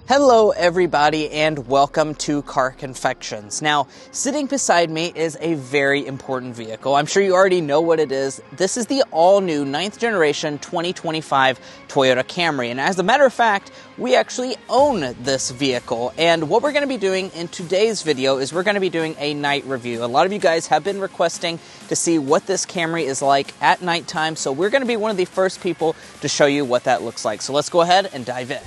Hello everybody and welcome to Car Confections. Now, sitting beside me is a very important vehicle. I'm sure you already know what it is. This is the all-new 9th generation 2025 Toyota Camry. And as a matter of fact, we actually own this vehicle. And what we're going to be doing in today's video is we're going to be doing a night review. A lot of you guys have been requesting to see what this Camry is like at nighttime. So we're going to be one of the first people to show you what that looks like. So let's go ahead and dive in.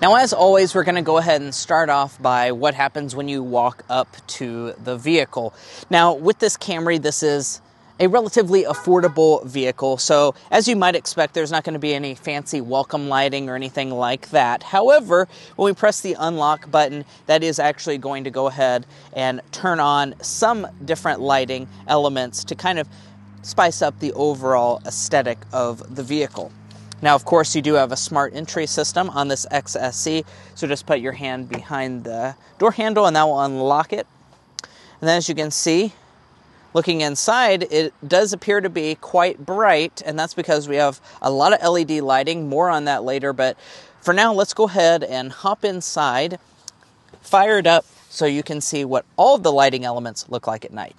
Now, as always, we're going to go ahead and start off by what happens when you walk up to the vehicle. Now, with this Camry, this is a relatively affordable vehicle, so as you might expect, there's not going to be any fancy welcome lighting or anything like that. However, when we press the unlock button, that is actually going to go ahead and turn on some different lighting elements to kind of spice up the overall aesthetic of the vehicle. Now, of course, you do have a smart entry system on this XSE, so just put your hand behind the door handle and that will unlock it. And then as you can see, looking inside, it does appear to be quite bright, and that's because we have a lot of LED lighting. More on that later, but for now, let's go ahead and hop inside, fire it up so you can see what all of the lighting elements look like at night.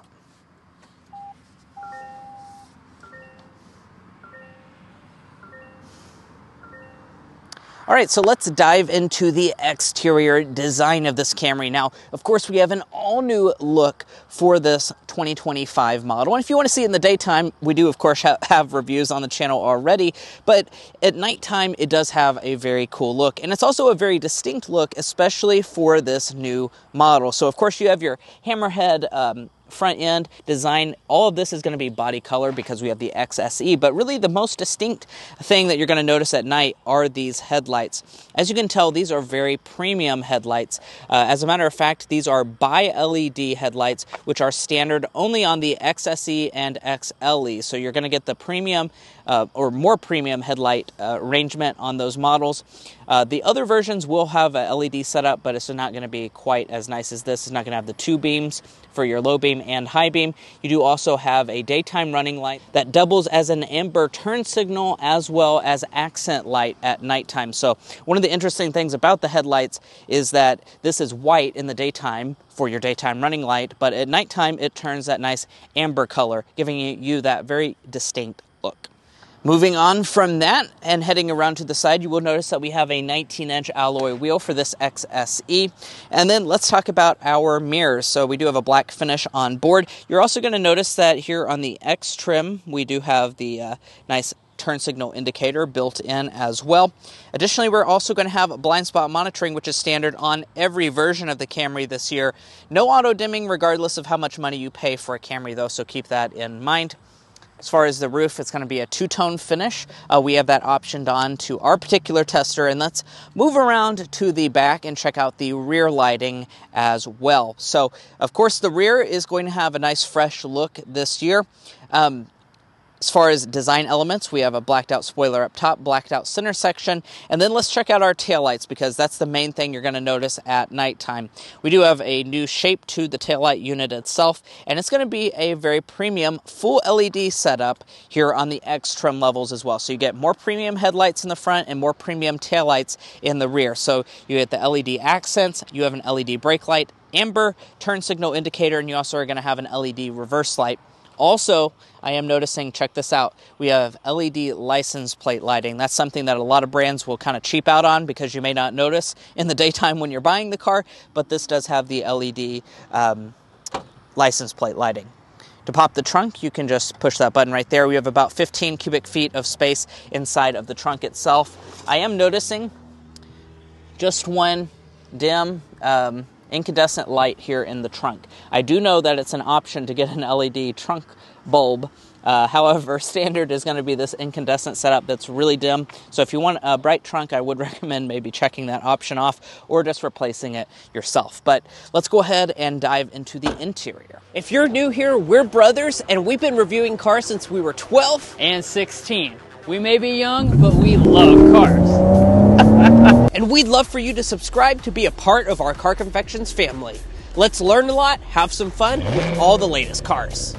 All right, so let's dive into the exterior design of this Camry. Now, of course, we have an all-new look for this 2025 model. And if you want to see it in the daytime, we do, of course, have reviews on the channel already. But at nighttime, it does have a very cool look. And it's also a very distinct look, especially for this new model. So, of course, you have your hammerhead front end design. All of this is going to be body color because we have the XSE, but really the most distinct thing that you're going to notice at night are these headlights. As you can tell, these are very premium headlights. As a matter of fact, these are bi-LED headlights, which are standard only on the XSE and XLE. So you're going to get the premium or more premium headlight arrangement on those models. The other versions will have a LED setup, but it's not going to be quite as nice as this. It's not going to have the two beams for your low beam and high beam. You do also have a daytime running light that doubles as an amber turn signal as well as accent light at nighttime. So one of the interesting things about the headlights is that this is white in the daytime for your daytime running light, but at nighttime it turns that nice amber color, giving you that very distinct look. Moving on from that and heading around to the side, you will notice that we have a 19-inch alloy wheel for this XSE. And then let's talk about our mirrors. So we do have a black finish on board. You're also going to notice that here on the X trim, we do have the nice turn signal indicator built in as well. Additionally, we're also going to have blind spot monitoring, which is standard on every version of the Camry this year. No auto dimming regardless of how much money you pay for a Camry though, so keep that in mind. As far as the roof, it's going to be a two-tone finish. We have that optioned on to our particular tester, and let's move around to the back and check out the rear lighting as well. So, of course, the rear is going to have a nice fresh look this year. As far as design elements, we have a blacked out spoiler up top, blacked out center section, and then let's check out our taillights because that's the main thing you're going to notice at nighttime. We do have a new shape to the taillight unit itself, and it's going to be a very premium full LED setup here on the X trim levels as well. So you get more premium headlights in the front and more premium taillights in the rear. So you get the LED accents, you have an LED brake light, amber turn signal indicator, and you also are going to have an LED reverse light. Also, I am noticing, check this out, we have LED license plate lighting. That's something that a lot of brands will kind of cheap out on because you may not notice in the daytime when you're buying the car, but this does have the LED license plate lighting. To pop the trunk, you can just push that button right there. We have about 15 cubic feet of space inside of the trunk itself. I am noticing just one dim incandescent light here in the trunk. I do know that it's an option to get an LED trunk bulb. However, standard is going to be this incandescent setup that's really dim. So if you want a bright trunk, I would recommend maybe checking that option off or just replacing it yourself. But let's go ahead and dive into the interior. If you're new here, we're brothers and we've been reviewing cars since we were 12 and 16. We may be young, but we love cars. And we'd love for you to subscribe to be a part of our Car Confections family. Let's learn a lot, have some fun with all the latest cars.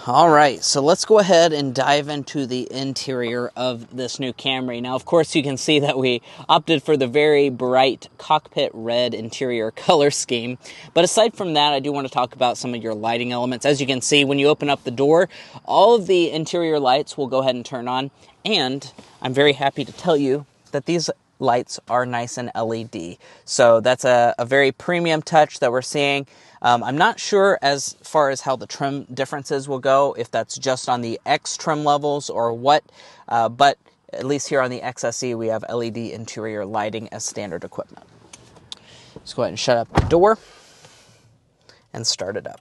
All right, so let's go ahead and dive into the interior of this new Camry. Now, of course, you can see that we opted for the very bright cockpit red interior color scheme. But aside from that, I do want to talk about some of your lighting elements. As you can see, when you open up the door, all of the interior lights will go ahead and turn on. And I'm very happy to tell you that these lights are nice and LED. So that's a very premium touch that we're seeing. I'm not sure as far as how the trim differences will go, if that's just on the X trim levels or what, but at least here on the XSE, we have LED interior lighting as standard equipment. Let's go ahead and shut up the door and start it up.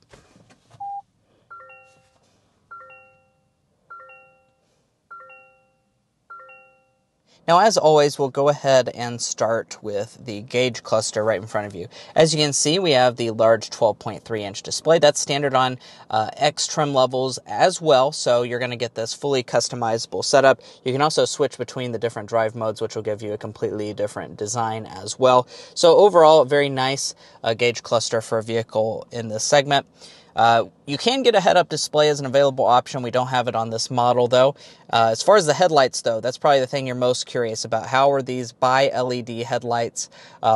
Now, as always, we'll go ahead and start with the gauge cluster right in front of you. As you can see, we have the large 12.3-inch display. That's standard on X trim levels as well, so you're going to get this fully customizable setup. You can also switch between the different drive modes, which will give you a completely different design as well. So overall, a very nice gauge cluster for a vehicle in this segment. You can get a head-up display as an available option. We don't have it on this model, though. As far as the headlights, though, that's probably the thing you're most curious about. How are these bi-LED headlights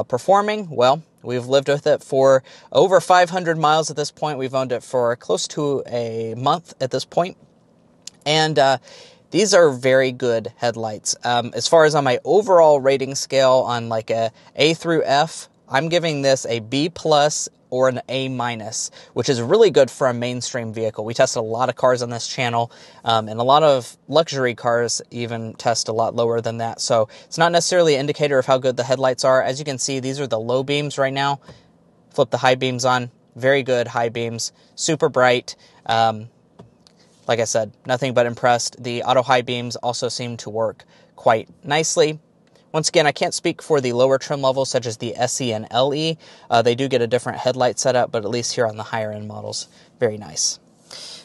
performing? Well, we've lived with it for over 500 miles at this point. We've owned it for close to a month at this point. And these are very good headlights. As far as on my overall rating scale on like A through F, I'm giving this a B+ or an A-, which is really good for a mainstream vehicle. We tested a lot of cars on this channel, and a lot of luxury cars even test a lot lower than that. So it's not necessarily an indicator of how good the headlights are. As you can see, these are the low beams right now. Flip the high beams on. Very good high beams. Super bright. Like I said, nothing but impressed. The auto high beams also seem to work quite nicely. Once again, I can't speak for the lower trim levels, such as the SE and LE. They do get a different headlight setup, but at least here on the higher-end models, very nice.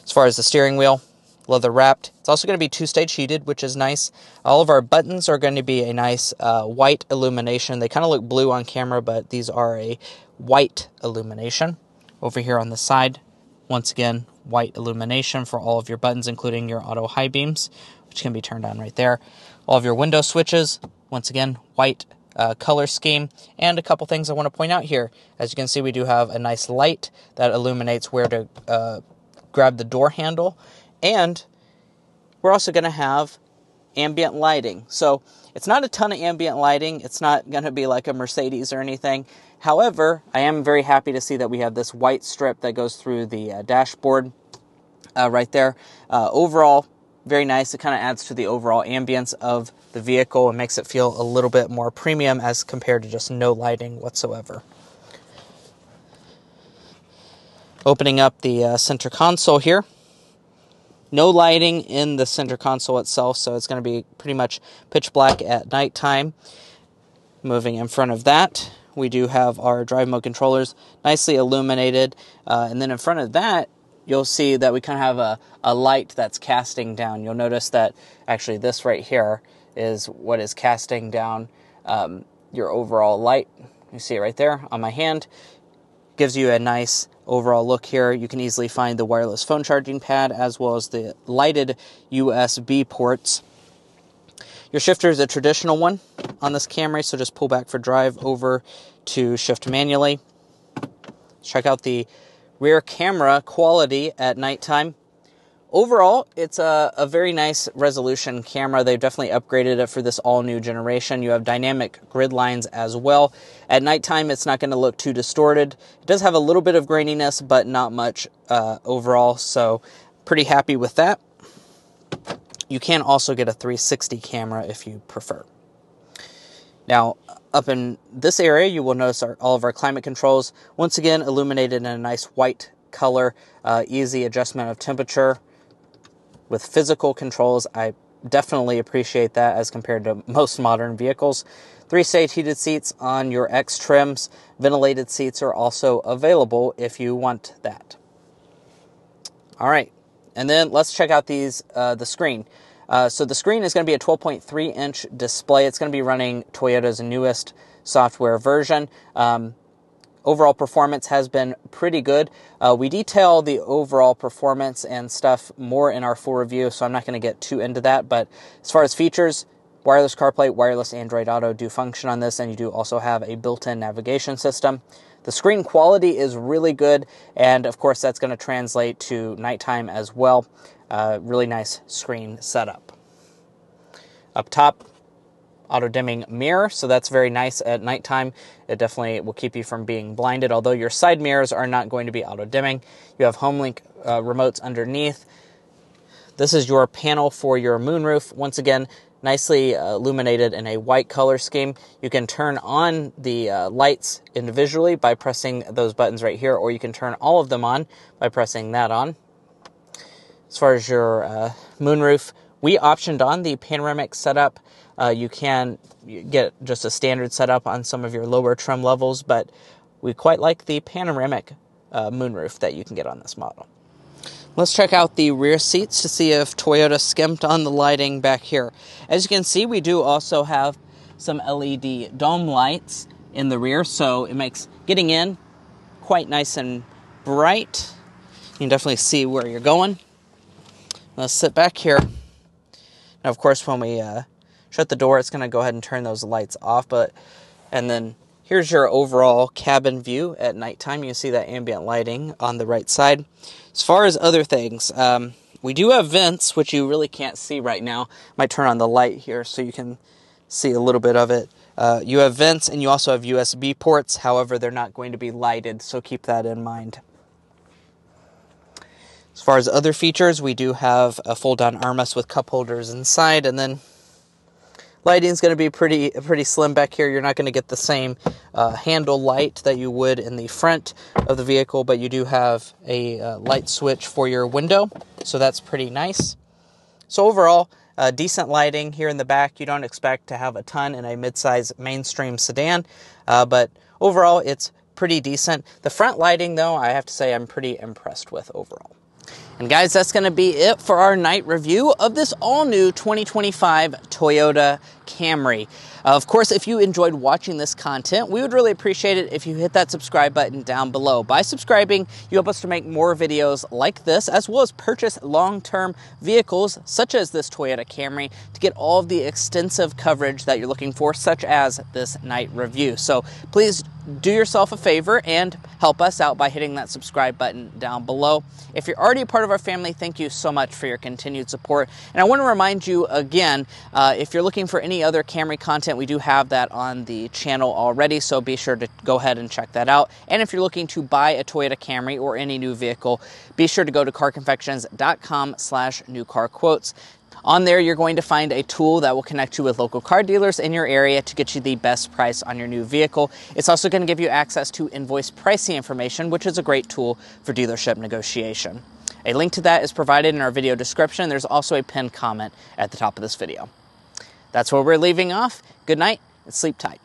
As far as the steering wheel, leather-wrapped. It's also going to be two-stage heated, which is nice. All of our buttons are going to be a nice white illumination. They kind of look blue on camera, but these are a white illumination. Over here on the side, once again, white illumination for all of your buttons, including your auto high beams, which can be turned on right there. All of your window switches, once again, white color scheme. And a couple things I want to point out here. As you can see, we do have a nice light that illuminates where to grab the door handle. And we're also going to have ambient lighting. So it's not a ton of ambient lighting. It's not going to be like a Mercedes or anything. However, I am very happy to see that we have this white strip that goes through the dashboard right there. Overall, very nice. It kind of adds to the overall ambience of the vehicle and makes it feel a little bit more premium as compared to just no lighting whatsoever. Opening up the center console here. No lighting in the center console itself, so it's going to be pretty much pitch black at nighttime. Moving in front of that, we do have our drive mode controllers nicely illuminated. And then in front of that, you'll see that we kind of have a light that's casting down. You'll notice that actually this right here is what is casting down your overall light. You see it right there on my hand. Gives you a nice overall look here. You can easily find the wireless phone charging pad as well as the lighted USB ports. Your shifter is a traditional one on this Camry, so just pull back for drive over to shift manually. Check out the rear camera quality at nighttime. Overall, it's a very nice resolution camera. They've definitely upgraded it for this all-new generation. You have dynamic grid lines as well. At nighttime, it's not going to look too distorted. It does have a little bit of graininess, but not much overall, so pretty happy with that. You can also get a 360 camera if you prefer. Now, up in this area, you will notice all of our climate controls, once again, illuminated in a nice white color, easy adjustment of temperature. With physical controls, I definitely appreciate that as compared to most modern vehicles. 3-stage heated seats on your X trims. Ventilated seats are also available if you want that. All right, and then let's check out the screen. So the screen is going to be a 12.3-inch display. It's going to be running Toyota's newest software version. Overall performance has been pretty good. We detail the overall performance and stuff more in our full review, so I'm not going to get too into that. But as far as features, wireless CarPlay, wireless Android Auto do function on this, and you do also have a built-in navigation system. The screen quality is really good, and of course that's going to translate to nighttime as well. Really nice screen setup. Up top, auto-dimming mirror, so that's very nice at nighttime. It definitely will keep you from being blinded, although your side mirrors are not going to be auto-dimming. You have HomeLink remotes underneath. This is your panel for your moonroof. Once again, nicely illuminated in a white color scheme. You can turn on the lights individually by pressing those buttons right here, or you can turn all of them on by pressing that on. As far as your moonroof, we optioned on the panoramic setup. You can get just a standard setup on some of your lower trim levels, but we quite like the panoramic moonroof that you can get on this model. Let's check out the rear seats to see if Toyota skimped on the lighting back here. As you can see, we do also have some LED dome lights in the rear, so it makes getting in quite nice and bright. You can definitely see where you're going. Let's sit back here. Now, of course, when we shut the door, it's going to go ahead and turn those lights off. And then here's your overall cabin view at nighttime. You can see that ambient lighting on the right side. As far as other things, we do have vents, which you really can't see right now. Might turn on the light here so you can see a little bit of it. You have vents, and you also have USB ports. However, they're not going to be lighted, so keep that in mind. As far as other features, we do have a fold-down armrest with cup holders inside, and then lighting is going to be pretty slim back here. You're not going to get the same handle light that you would in the front of the vehicle, but you do have a light switch for your window, so that's pretty nice. So overall, decent lighting here in the back. You don't expect to have a ton in a midsize mainstream sedan, but overall it's pretty decent. The front lighting, though, I have to say I'm pretty impressed with overall. And guys, that's going to be it for our night review of this all-new 2025 Toyota Camry. Of course, if you enjoyed watching this content, we would really appreciate it if you hit that subscribe button down below. By subscribing, you help us to make more videos like this, as well as purchase long-term vehicles such as this Toyota Camry to get all of the extensive coverage that you're looking for, such as this night review. So please do yourself a favor and help us out by hitting that subscribe button down below. If you're already a part of our family, thank you so much for your continued support. And I want to remind you again, if you're looking for any other Camry content, we do have that on the channel already, so be sure to go ahead and check that out. And if you're looking to buy a Toyota Camry or any new vehicle, be sure to go to carconfections.com/newcarquotes. On there, you're going to find a tool that will connect you with local car dealers in your area to get you the best price on your new vehicle. It's also going to give you access to invoice pricing information, which is a great tool for dealership negotiation. A link to that is provided in our video description. There's also a pinned comment at the top of this video. That's where we're leaving off. Good night and sleep tight.